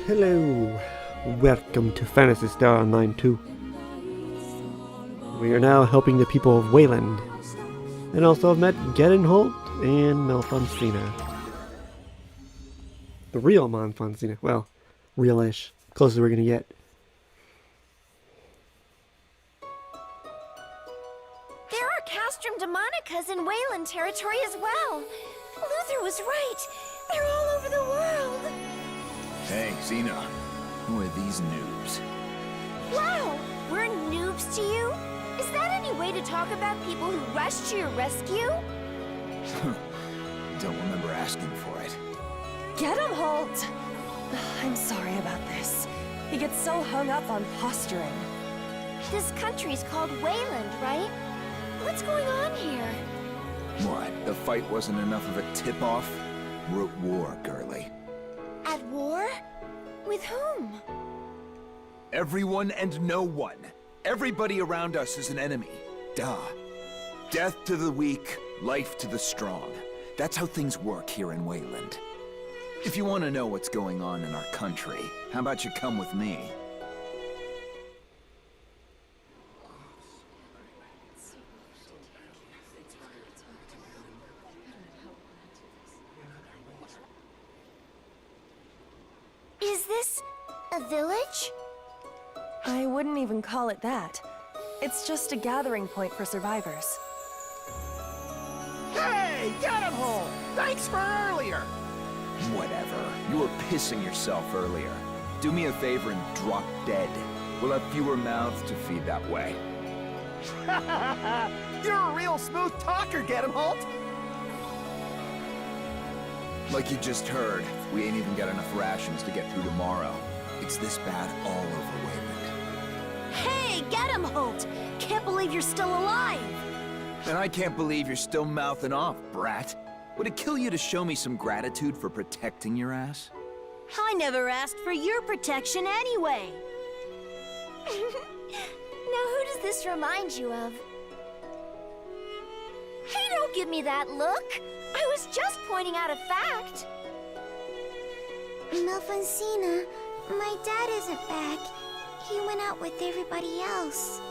Hello, welcome to Phantasy Star Online 2. We are now helping the people of Wayland, and also have met Gedenholt and Malfonsina. The real Malfonsina, well, real-ish, closest we're gonna get. There are Castrum Demonicas in Wayland territory as well. Luther was right. They're all over the world. Hey, Xena. Who are these noobs? Wow, we're noobs to you? Is that any way to talk about people who rushed to your rescue? Don't remember asking for it. Get him, Holt! I'm sorry about this. He gets so hung up on posturing. This country's called Wayland, right? What's going on here? What, the fight wasn't enough of a tip-off? We're at war, girly. At war? With whom? Everyone and no one. Everybody around us is an enemy. Duh. Death to the weak, life to the strong. That's how things work here in Wayland. If you want to know what's going on in our country, how about you come with me? Is this a village? I wouldn't even call it that. It's just a gathering point for survivors. Hey, get him home! Thanks for earlier! Whatever. You were pissing yourself earlier. Do me a favor and drop dead. We'll have fewer mouths to feed that way. You're a real smooth talker, get him, Holt! Like you just heard, we ain't even got enough rations to get through tomorrow. It's this bad all over Wayland. Hey, get him, Holt! Can't believe you're still alive! And I can't believe you're still mouthing off, brat. Would it kill you to show me some gratitude for protecting your ass? I never asked for your protection anyway. Now who does this remind you of? Hey, don't give me that look! I was just pointing out a fact. Malfonsina, my dad isn't back. He went out with everybody else.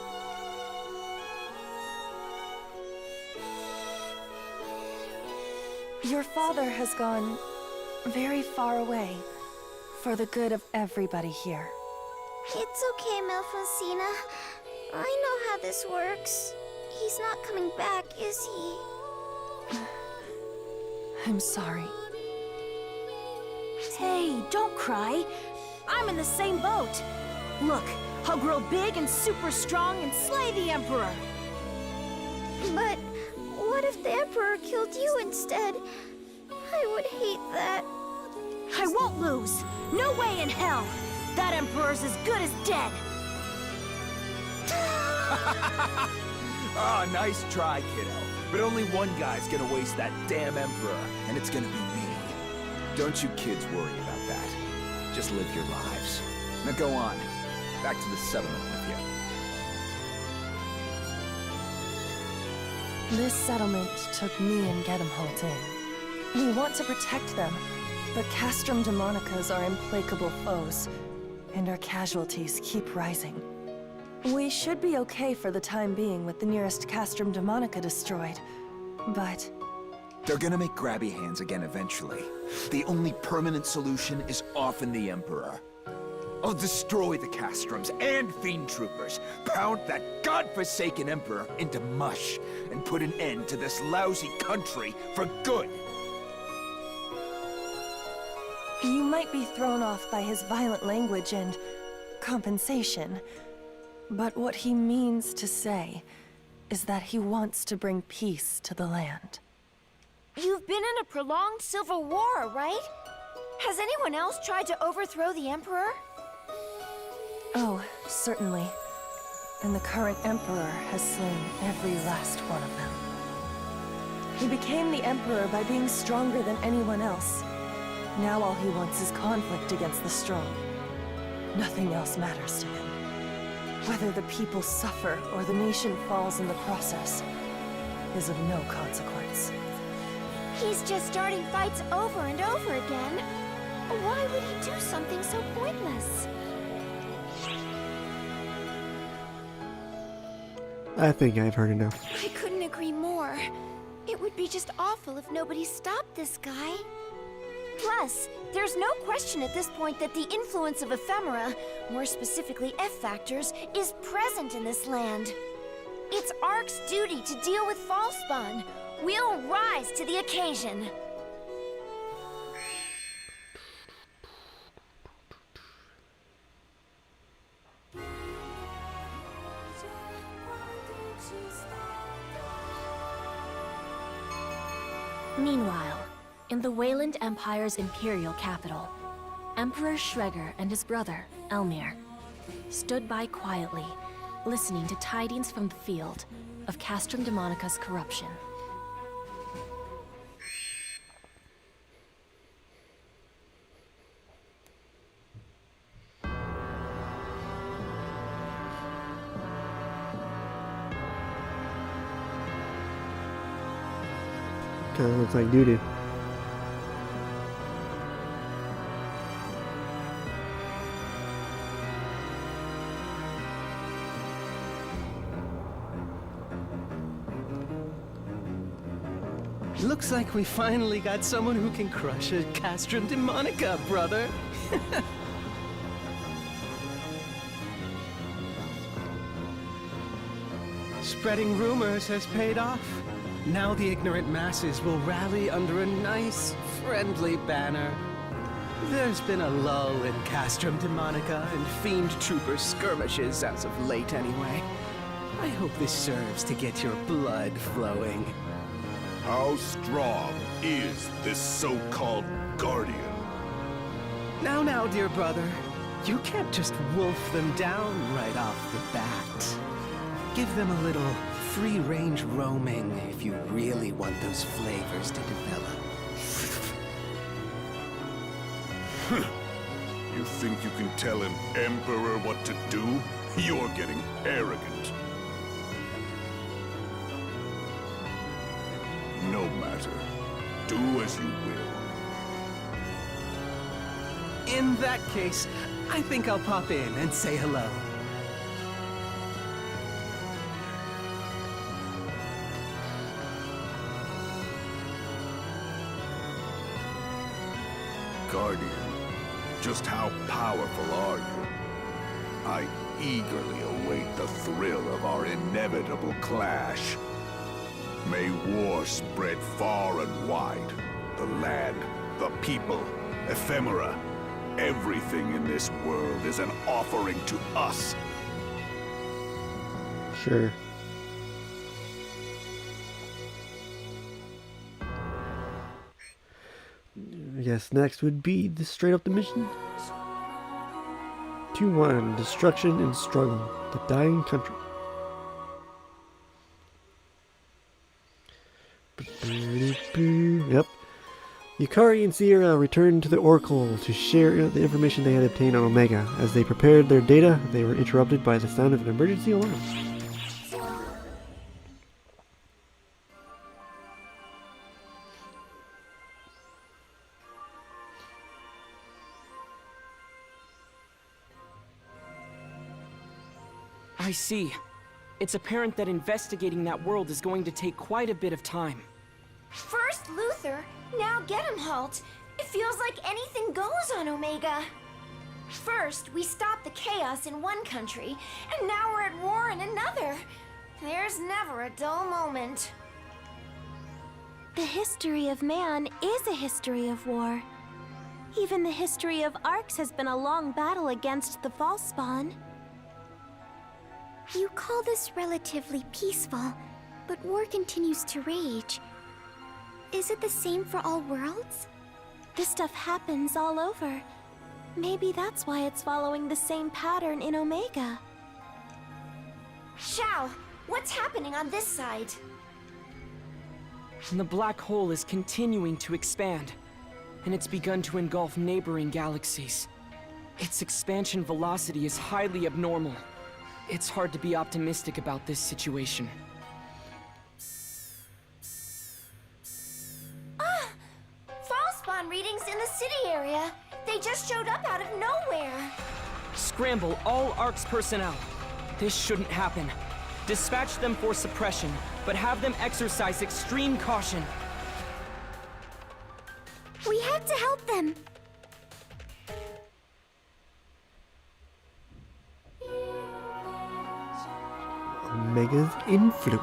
Your father has gone very far away for the good of everybody here. It's okay, Malfonsina. I know how this works. He's not coming back, is he? I'm sorry. Hey, don't cry. I'm in the same boat. Look, I'll grow big and super strong and slay the Emperor. But what if the Emperor killed you instead? I would hate that. I won't lose. No way in hell. That Emperor's as good as dead. Ah, nice try, kiddo. But only one guy's gonna waste that damn Emperor, and it's gonna be me. Don't you kids worry about that. Just live your lives. Now go on. Back to the settlement with you. This settlement took me and Gedemholt in. We want to protect them, but Castrum Demonicas are implacable foes, and our casualties keep rising. We should be okay for the time being with the nearest Castrum Demonica destroyed, but... They're gonna make grabby hands again eventually. The only permanent solution is often the Emperor. I'll destroy the Castrums and Fiend Troopers, pound that godforsaken Emperor into mush, and put an end to this lousy country for good. You might be thrown off by his violent language and compensation, but what he means to say is that he wants to bring peace to the land. You've been in a prolonged civil war, right? Has anyone else tried to overthrow the Emperor? Oh, certainly. And the current Emperor has slain every last one of them. He became the Emperor by being stronger than anyone else. Now all he wants is conflict against the strong. Nothing else matters to him. Whether the people suffer or the nation falls in the process is of no consequence. He's just starting fights over and over again. Why would he do something something so pointless. I think I've heard enough. I couldn't agree more. It would be just awful if nobody stopped this guy. Plus, there's no question at this point that the influence of ephemera, more specifically F-factors, is present in this land. It's ARK's duty to deal with Falspawn. We'll rise to the occasion. Meanwhile, in the Wayland Empire's imperial capital, Emperor Schreger and his brother, Elmir, stood by quietly, listening to tidings from the field of Castrum Demonica's corruption. Kinda looks like doo-doo. Looks like we finally got someone who can crush a Castrum Demonica, brother. Spreading rumors has paid off. Now the ignorant masses will rally under a nice, friendly banner. There's been a lull in Castrum Demonica and Fiend Trooper skirmishes as of late anyway. I hope this serves to get your blood flowing. How strong is this so-called Guardian? Now, dear brother. You can't just wolf them down right off the bat. Give them a little free-range roaming if you really want those flavors to develop. You think you can tell an emperor what to do? You're getting arrogant. No matter. Do as you will. In that case, I think I'll pop in and say hello. Guardian, just how powerful are you? I eagerly await the thrill of our inevitable clash. May war spread far and wide. The land, the people, ephemera, everything in this world is an offering to us. Sure. I guess next would be the straight up the mission. 2-1, Destruction and Struggle, the Dying Country. Yep. Yukari and Sierra returned to the Oracle to share the information they had obtained on Omega. As they prepared their data, they were interrupted by the sound of an emergency alarm. I see. It's apparent that investigating that world is going to take quite a bit of time. First Luther, now Gedemholt. It feels like anything goes on Omega. First, we stopped the chaos in one country, and now we're at war in another. There's never a dull moment. The history of man is a history of war. Even the history of ARKS has been a long battle against the Falspawn. You call this relatively peaceful, but war continues to rage. Is it the same for all worlds? This stuff happens all over. Maybe that's why it's following the same pattern in Omega. Shao, what's happening on this side? The black hole is continuing to expand, and it's begun to engulf neighboring galaxies. Its expansion velocity is highly abnormal. It's hard to be optimistic about this situation. Falspawn readings in the city area. They just showed up out of nowhere. Scramble all ARKS personnel. This shouldn't happen. Dispatch them for suppression, but have them exercise extreme caution. We have to help them. Omega's influence.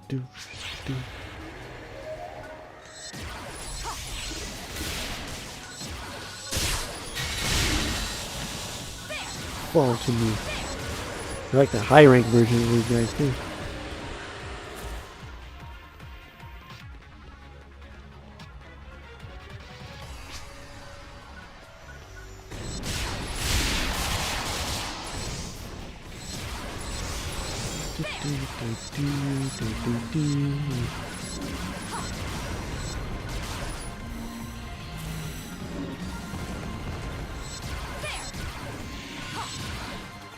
Do, do. Fall to me. I like the high rank version of these guys too.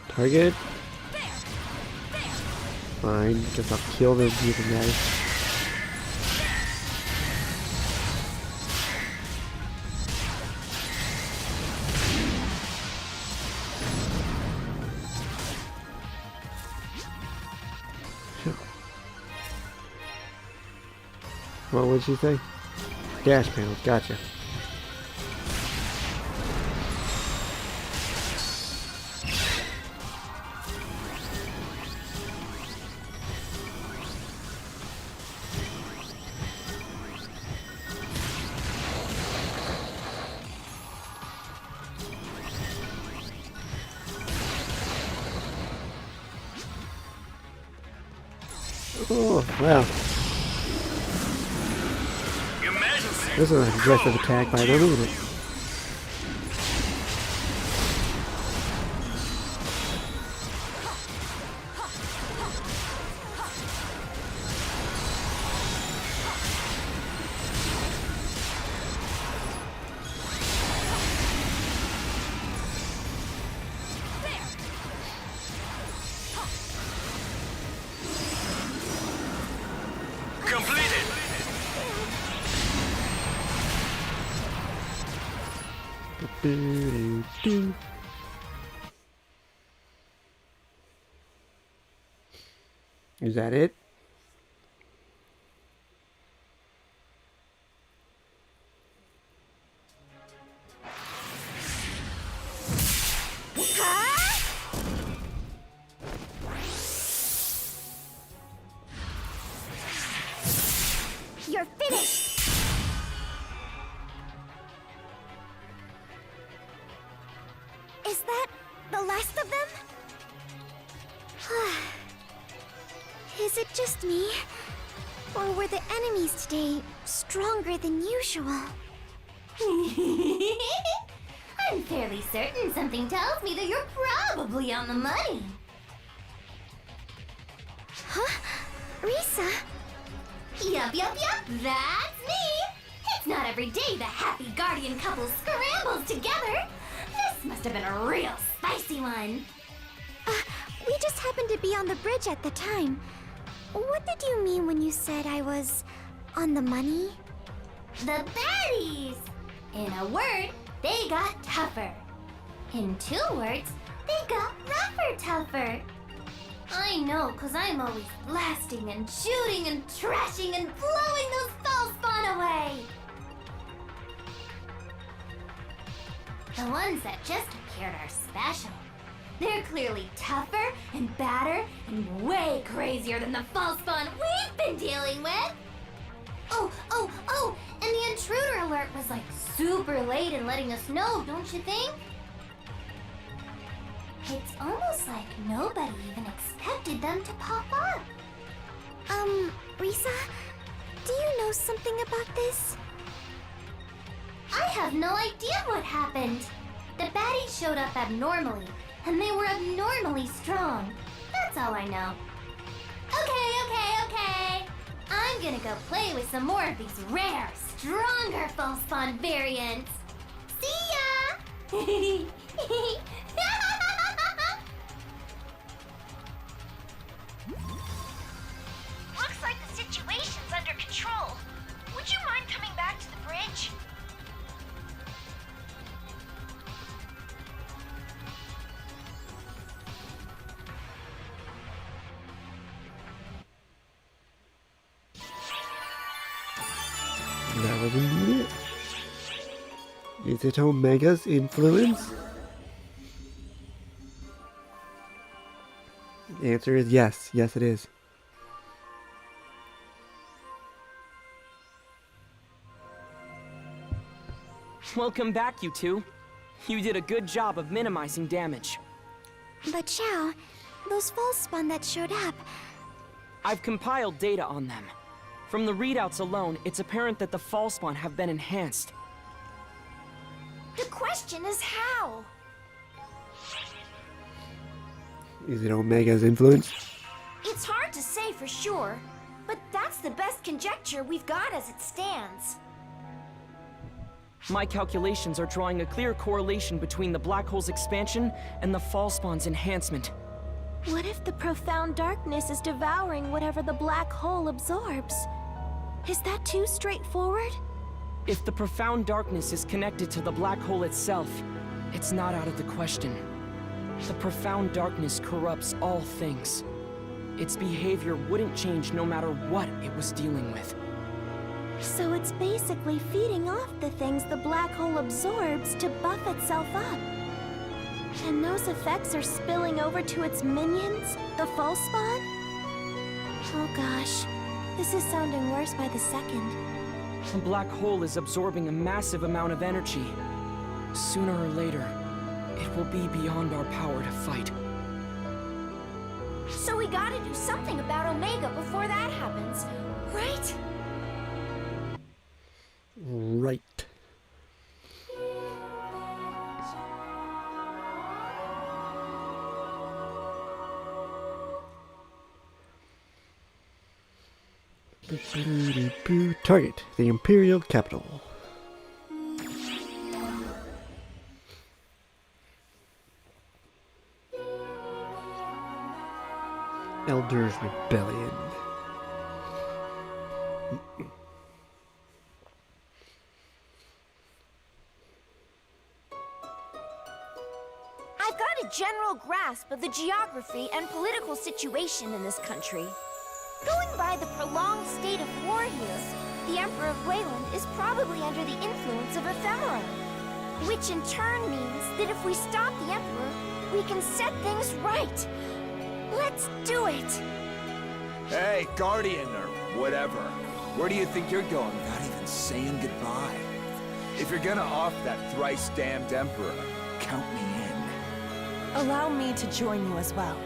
Target. Fine, guess I'll kill the beautiful guys. What would she say? Dash panels, gotcha. Oh, wow. This is an aggressive attack by them, isn't it? Do-do-do. Is that it? You're finished! Is that the last of them? Is it just me? Or were the enemies today stronger than usual? I'm fairly certain something tells me that you're probably on the money. Huh? Risa? Yup, that's me! It's not every day the happy guardian couple scrambles together. This must have been a real spicy one. We just happened to be on the bridge at the time. What did you mean when you said I was on the money? The baddies! In a word, they got tougher. In 2 words, they got rougher tougher. I know, 'cause I'm always blasting and shooting and trashing and blowing those Falspawn away. The ones that just appeared are special. They're clearly tougher and badder and way crazier than the Falspawn we've been dealing with. Oh, and the intruder alert was like super late in letting us know, don't you think? It's almost like nobody even expected them to pop up. Risa, do you know something about this? I have no idea what happened. The baddies showed up abnormally, and they were abnormally strong. That's all I know. Okay. I'm gonna go play with some more of these rare, stronger Falspawn variants. See ya! Looks like the situation's under control. Would you mind coming back to the bridge? That was indeed it. Is it Omega's influence? The answer is yes. Yes, it is. Welcome back, you two. You did a good job of minimizing damage. But Xiao, those Falspawn that showed up, I've compiled data on them. From the readouts alone, it's apparent that the Falspawn have been enhanced. The question is how? Is it Omega's influence? It's hard to say for sure, but that's the best conjecture we've got as it stands. My calculations are drawing a clear correlation between the black hole's expansion and the Falspawn's enhancement. what if the profound darkness is devouring whatever the black hole absorbs? Is that too straightforward? If the profound darkness is connected to the black hole itself, it's not out of the question. The profound darkness corrupts all things. Its behavior wouldn't change no matter what it was dealing with. So it's basically feeding off the things the black hole absorbs to buff itself up. And those effects are spilling over to its minions, the Falspawn? Oh gosh, this is sounding worse by the second. The black hole is absorbing a massive amount of energy. Sooner or later, it will be beyond our power to fight. So we gotta do something about Omega before that happens, right? Right. Target, the Imperial Capital. Elders Rebellion. I've got a general grasp of the geography and political situation in this country. Going by the prolonged state of war here, the Emperor of Wayland is probably under the influence of ephemera. Which in turn means that if we stop the Emperor, we can set things right. Let's do it! Hey, Guardian, or whatever. Where do you think you're going without even saying goodbye? If you're gonna off that thrice-damned Emperor, count me in. Allow me to join you as well.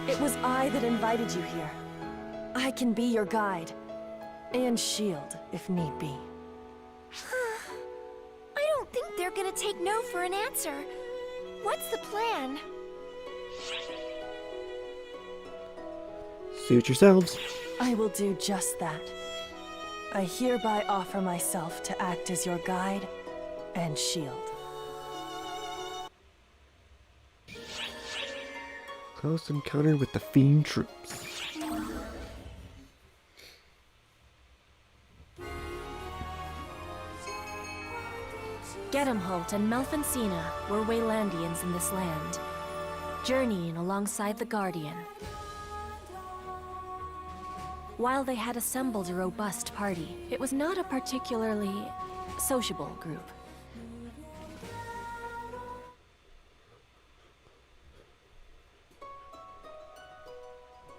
It was I that invited you here. I can be your guide. And shield, if need be. I don't think they're gonna take no for an answer. What's the plan? Suit yourselves. I will do just that. I hereby offer myself to act as your guide and shield. Close encounter with the Fiend troops. Gedemholt and Melfincina were Waylandians in this land, journeying alongside the Guardian. While they had assembled a robust party, it was not a particularly sociable group.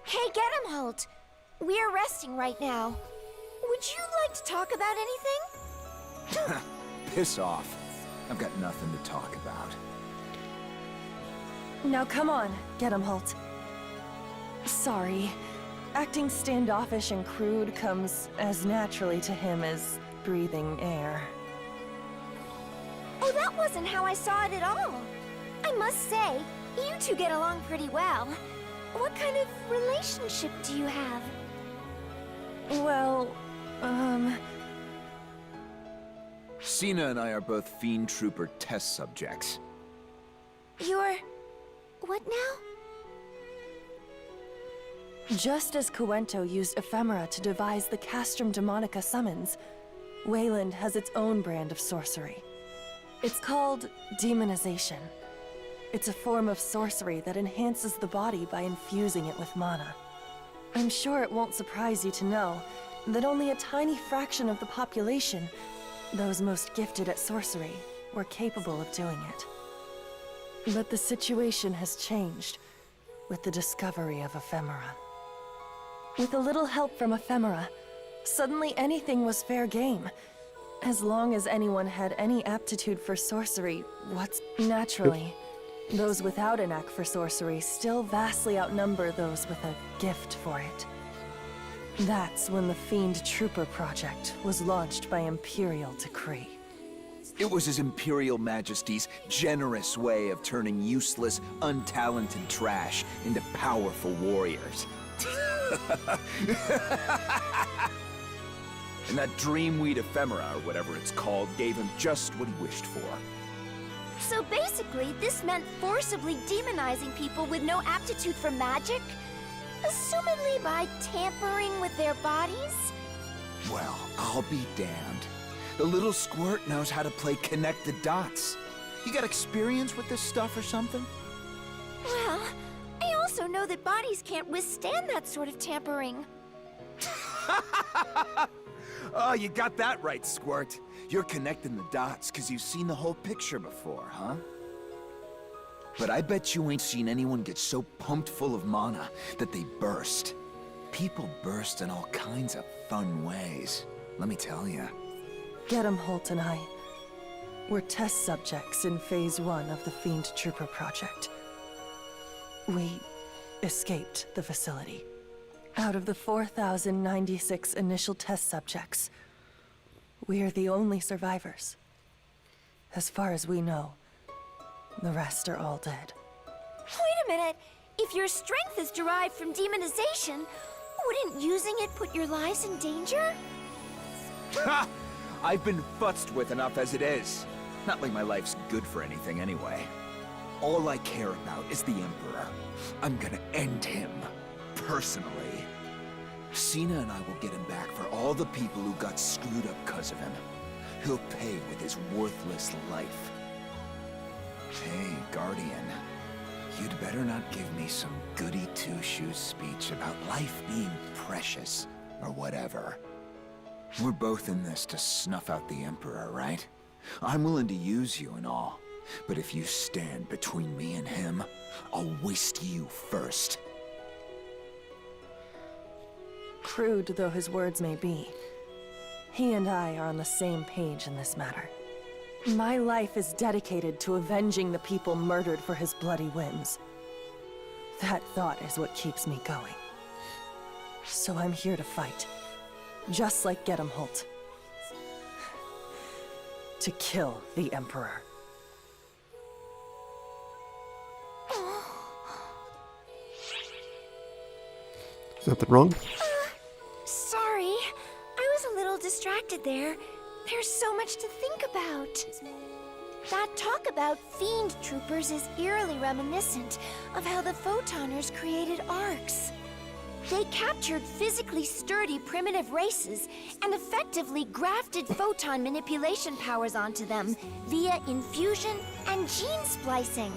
Hey, Gedemholt! We're resting right now. Would you like to talk about anything? Piss off. I've got nothing to talk about. Now come on, Gedemholt. Sorry. Acting standoffish and crude comes as naturally to him as breathing air. Oh, that wasn't how I saw it at all. I must say, you two get along pretty well. What kind of relationship do you have? Well, Sina and I are both Fiend Trooper test subjects. You're... what now? Just as Cuento used ephemera to devise the Castrum Demonica summons, Wayland has its own brand of sorcery. It's called demonization. It's a form of sorcery that enhances the body by infusing it with mana. I'm sure it won't surprise you to know that only a tiny fraction of the population, those most gifted at sorcery, were capable of doing it. But the situation has changed with the discovery of ephemera. With a little help from ephemera, suddenly anything was fair game. As long as anyone had any aptitude for sorcery, naturally, those without a knack for sorcery still vastly outnumber those with a gift for it. That's when the Fiend Trooper project was launched by Imperial decree. It was His Imperial Majesty's generous way of turning useless, untalented trash into powerful warriors. And that Dreamweed ephemera, or whatever it's called, gave him just what he wished for. So basically, this meant forcibly demonizing people with no aptitude for magic? Assumedly by tampering with their bodies? Well, I'll be damned. The little squirt knows how to play connect the dots. You got experience with this stuff or something? Well, I also know that bodies can't withstand that sort of tampering. Oh, you got that right, Squirt. You're connecting the dots because you've seen the whole picture before, huh? But I bet you ain't seen anyone get so pumped full of mana that they burst. People burst in all kinds of fun ways, let me tell you. Holt and I were test subjects in Phase 1 of the Fiend Trooper project. We escaped the facility. Out of the 4,096 initial test subjects, we're the only survivors. As far as we know, the rest are all dead. Wait a minute! If your strength is derived from demonization, wouldn't using it put your lives in danger? Ha! I've been futzed with enough as it is. Not like my life's good for anything anyway. All I care about is the Emperor. I'm gonna end him. Personally. Cena and I will get him back for all the people who got screwed up because of him. He'll pay with his worthless life. Hey, Guardian. You'd better not give me some goody two-shoes speech about life being precious, or whatever. We're both in this to snuff out the Emperor, right? I'm willing to use you and all, but if you stand between me and him, I'll waste you first. Crude though his words may be, he and I are on the same page in this matter. My life is dedicated to avenging the people murdered for his bloody whims. That thought is what keeps me going. So I'm here to fight, just like Holt. To kill the Emperor. Is nothing wrong? Sorry. I was a little distracted there. There's so much to think about. That talk about Fiend Troopers is eerily reminiscent of how the Photoners created ARKS. They captured physically sturdy primitive races and effectively grafted photon manipulation powers onto them via infusion and gene splicing.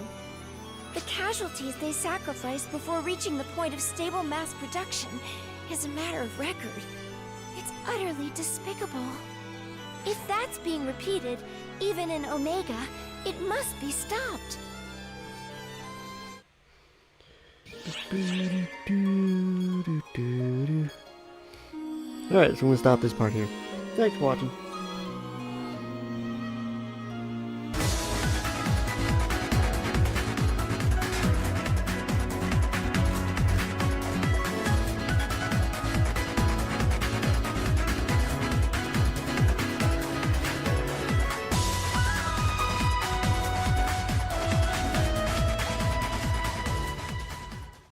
The casualties they sacrificed before reaching the point of stable mass production is a matter of record. It's utterly despicable. If that's being repeated, even in Omega, it must be stopped. Alright, so I'm gonna stop this part here. Thanks for watching.